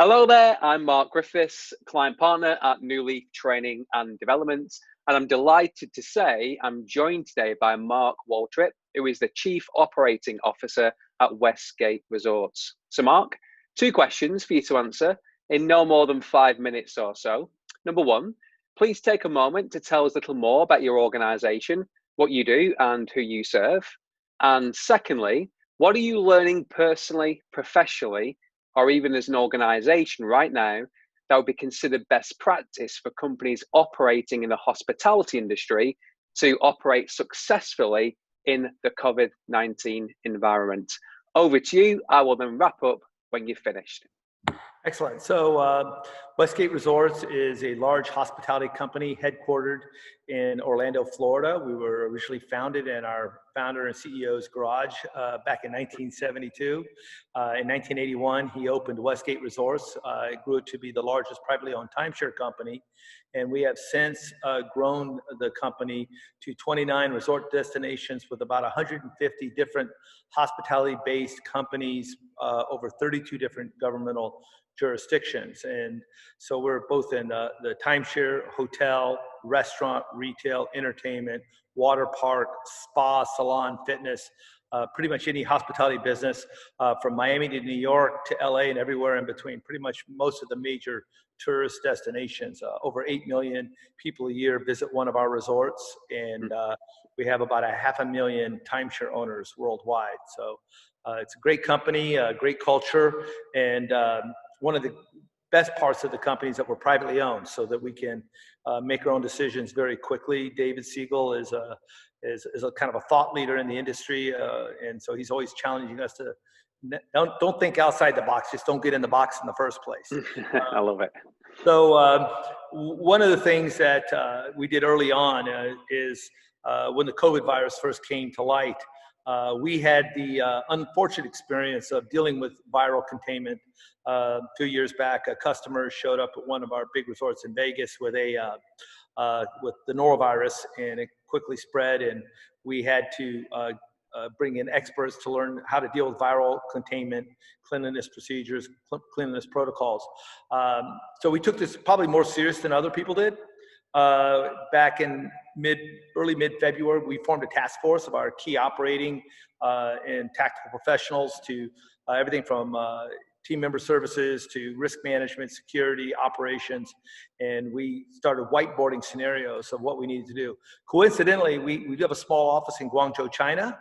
Hello there, I'm Mark Griffiths, client partner at New Leaf Training and Development, and I'm delighted to say I'm joined today by Mark Waltrip, who is the Chief Operating Officer at Westgate Resorts. So Mark, two questions for you to answer in no more than 5 minutes or so. Number one, please take a moment to tell us a little more about your organisation, what you do and who you serve. And secondly, what are you learning personally, professionally, or even as an organization right now that would be considered best practice for companies operating in the hospitality industry to operate successfully in the COVID-19 environment? Over to you. I will then wrap up when you've finished. Excellent. So Westgate Resorts is a large hospitality company headquartered in Orlando, Florida. We were originally founded in our founder and CEO's garage back in 1972. In 1981, he opened Westgate Resorts. It grew to be the largest privately owned timeshare company. And we have since grown the company to 29 resort destinations with about 150 different hospitality-based companies, over 32 different governmental jurisdictions. And so we're both in the timeshare, hotel, restaurant, retail, entertainment, water park, spa, salon, fitness, pretty much any hospitality business, from Miami to New York to LA and everywhere in between, pretty much most of the major tourist destinations. Over 8 million people a year visit one of our resorts, and we have about 500,000 timeshare owners worldwide. So it's a great company, great culture, and one of the best parts of the company is that we're privately owned, so that we can make our own decisions very quickly. David Siegel is a kind of a thought leader in the industry, and so he's always challenging us to don't think outside the box. Just don't get in the box in the first place. I love it. So one of the things that we did early on is when the COVID virus first came to light, we had the unfortunate experience of dealing with viral containment. 2 years back, a customer showed up at one of our big resorts in Vegas with with the norovirus, and it quickly spread, and we had to bring in experts to learn how to deal with viral containment, cleanliness procedures, cleanliness protocols. So we took this probably more serious than other people did. Back in early mid-February, we formed a task force of our key operating and tactical professionals to everything from team member services to risk management, security, operations, and we started whiteboarding scenarios of what we needed to do. Coincidentally, we do have a small office in Guangzhou, China.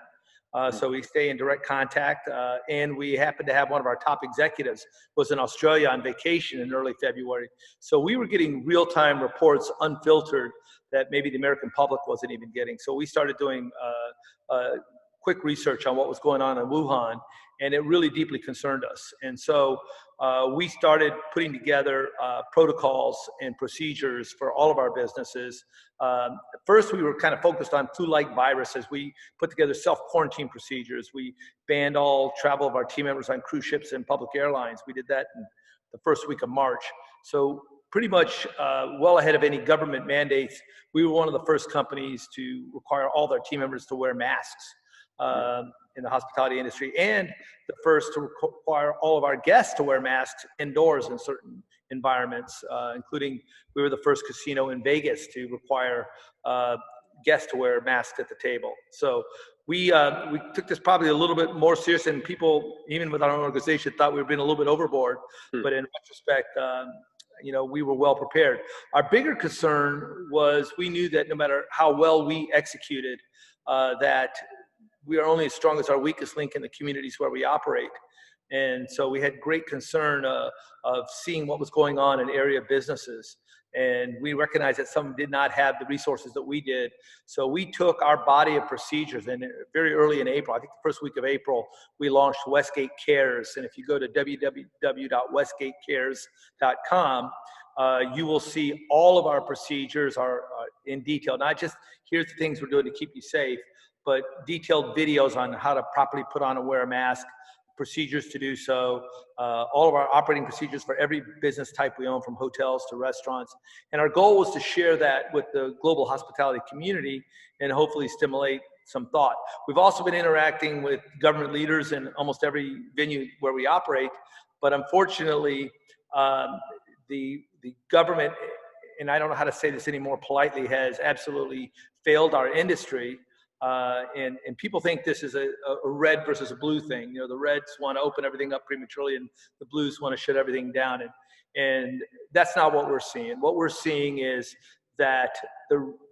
So we stay in direct contact, and we happen to have one of our top executives was in Australia on vacation in early February. So we were getting real-time reports, unfiltered, that maybe the American public wasn't even getting. So we started doing quick research on what was going on in Wuhan, and it really deeply concerned us. And so we started putting together protocols and procedures for all of our businesses. First, we were kind of focused on flu-like viruses. We put together self-quarantine procedures. We banned all travel of our team members on cruise ships and public airlines. We did that in the first week of March. So pretty much well ahead of any government mandates, we were one of the first companies to require all their team members to wear masks in the hospitality industry, and the first to require all of our guests to wear masks indoors in certain environments, including we were the first casino in Vegas to require guests to wear masks at the table. So we took this probably a little bit more serious than people, even with our own organization, thought we were being a little bit overboard. But in retrospect, we were well prepared. Our bigger concern was we knew that no matter how well we executed, that we are only as strong as our weakest link in the communities where we operate. And so we had great concern of seeing what was going on in area businesses. And we recognized that some did not have the resources that we did. So we took our body of procedures, and very early in April, I think the first week of April, we launched Westgate Cares. And if you go to www.westgatecares.com, you will see all of our procedures are in detail, not just here's the things we're doing to keep you safe, but detailed videos on how to properly put on and wear a mask, procedures to do so, all of our operating procedures for every business type we own, from hotels to restaurants. And our goal was to share that with the global hospitality community and hopefully stimulate some thought. We've also been interacting with government leaders in almost every venue where we operate, but unfortunately, The government, and I don't know how to say this any more politely, has absolutely failed our industry. And people think this is a red versus a blue thing. You know, the Reds want to open everything up prematurely, and the Blues want to shut everything down. And that's not what we're seeing. What we're seeing is that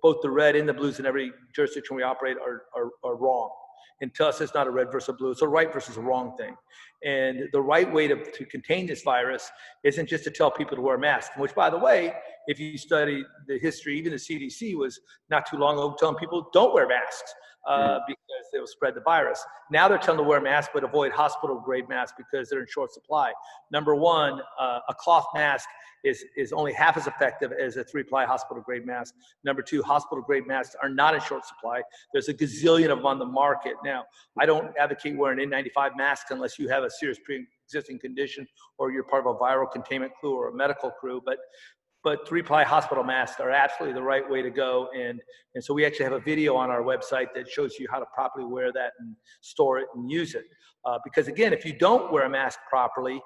both the Red and the Blues in every jurisdiction we operate are wrong. And to us, it's not a red versus a blue. It's a right versus a wrong thing. And the right way to contain this virus isn't just to tell people to wear masks, which, by the way, if you study the history, even the CDC was not too long ago telling people don't wear masks because they will spread the virus. Now they're telling them to wear masks, but avoid hospital-grade masks because they're in short supply. Number one, a cloth mask is only half as effective as a 3-ply hospital-grade mask. Number two, hospital-grade masks are not in short supply. There's a gazillion of them on the market. Now, I don't advocate wearing N95 masks unless you have a serious pre-existing condition or you're part of a viral containment crew or a medical crew, but 3-ply hospital masks are absolutely the right way to go. And so we actually have a video on our website that shows you how to properly wear that and store it and use it. Because again, if you don't wear a mask properly,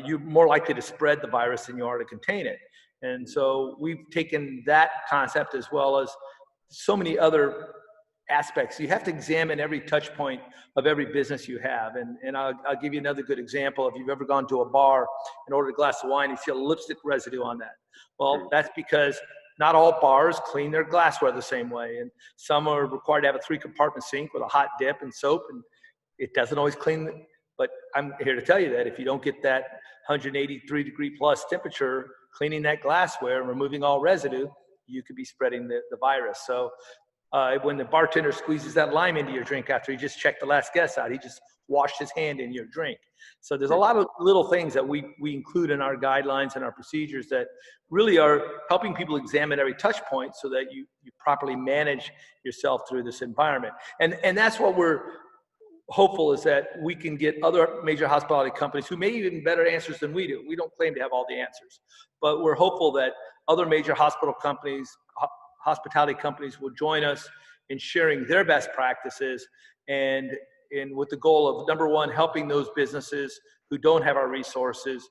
you're more likely to spread the virus than you are to contain it. And so we've taken that concept as well as so many other aspects. You have to examine every touch point of every business you have. And I'll give you another good example. If you've ever gone to a bar and ordered a glass of wine, you see a lipstick residue on that. Well, that's because not all bars clean their glassware the same way. And some are required to have a 3-compartment sink with a hot dip and soap, and it doesn't always clean. But I'm here to tell you that if you don't get that 183 plus temperature cleaning that glassware and removing all residue, you could be spreading the virus. So when the bartender squeezes that lime into your drink after he just checked the last guest out, he just washed his hand in your drink. So there's a lot of little things that we include in our guidelines and our procedures that really are helping people examine every touch point so that you properly manage yourself through this environment. And that's what we're hopeful, is that we can get other major hospitality companies who may even better answers than we do. We don't claim to have all the answers, but we're hopeful that other major hospitality companies will join us in sharing their best practices and with the goal of, number one, helping those businesses who don't have our resources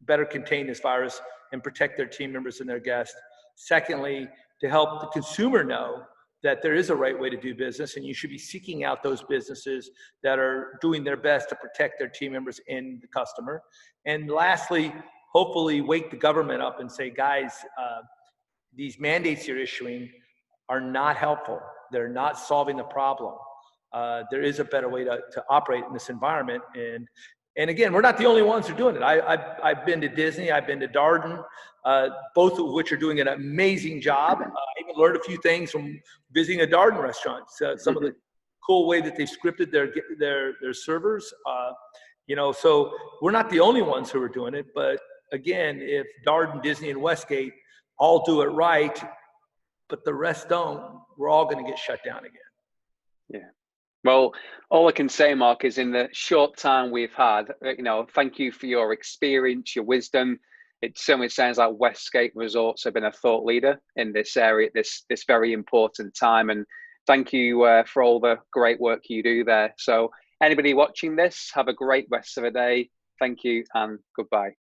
better contain this virus and protect their team members and their guests. Secondly, to help the consumer know that there is a right way to do business, and you should be seeking out those businesses that are doing their best to protect their team members and the customer. And lastly, hopefully wake the government up and say, guys, these mandates you're issuing are not helpful. They're not solving the problem. There is a better way to operate in this environment. And again, we're not the only ones who are doing it. I've been to Disney, I've been to Darden, both of which are doing an amazing job. I even learned a few things from visiting a Darden restaurant. Some of the cool way that they've scripted their servers. So we're not the only ones who are doing it. But again, if Darden, Disney, and Westgate all do it right, but the rest don't, we're all going to get shut down again. Yeah. Well, all I can say, Mark, is in the short time we've had, thank you for your experience, your wisdom. It certainly sounds like Westgate Resorts have been a thought leader in this area, this very important time. And thank you for all the great work you do there. So anybody watching this, have a great rest of the day. Thank you and goodbye.